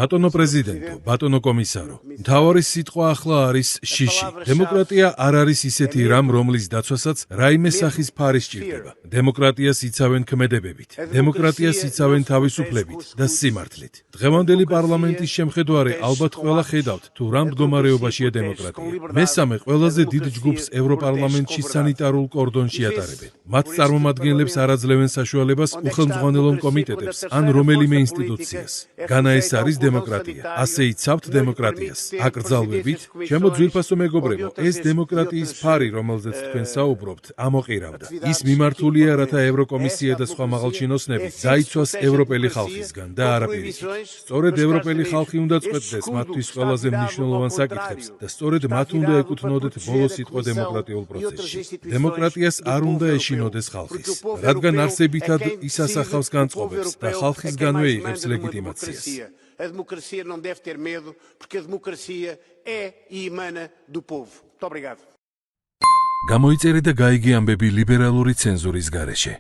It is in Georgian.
ბატონო პრეზიდენტო, ბატონო კომისარო, მთავარი სიტყვა ახლა არის შიში. დემოკრატია არ არის ისეთი რამ, რომლის დაცვასაც რაიმე სახის ფარი სჭირდება. დემოკრატიას იცავენ ქმედებებით, დემოკრატიას იცავენ თავისუფლებით და სიმართლით. დღევანდელი პარლამენტის შემხედვარე ალბათ ყველა ხედავთ, თუ რა მდგომარეობაშია დემოკრატია. მესამე ყველაზე დიდ ჯგუფს ევროპარლამენტში სანიტარულ კორდონში ატარებენ. მათ წარმომადგენლებს არ აძლევენ საშუალებას უხელმძღვანელო კომიტეტებს ან რომელიმე ინსტიტუციას. განა ეს არის დემოკრატია. ასე იცავთ დემოკრატიას. აკრძალვებით, ჩემო ძვირფასო მეგობრებო, ეს დემოკრატიის ფარი, რომელზეც თქვენ საუბრობთ, ამოყირავდა. ის მიმართულია, რათა ევროკომისია და სხვა მაღალჩინოსნები დაიცვას ევროპელი ხალხისგან და არაპირისით. სწორედ ევროპელი ხალხი უნდა წყვეტდეს მათთვის ყველაზე მნიშვნელოვან საკითხებს და სწორედ მათ უნდა ეკუთვნოდეთ ბოლო სიტყვა დემოკრატიულ პროცესში. დემოკრატიას არ უნდა ეშინოდეს ხალხის, რადგან არსებითად ის ასახავს განწყობებს და ხალხისგანვე იღებს ლეგიტიმაციას. A democracia não deve ter medo, porque a democracia é e emana do povo. Muito obrigado. გამოიწერე და გაიგე ამბები ლიბერალური ცენზურის გარეშე.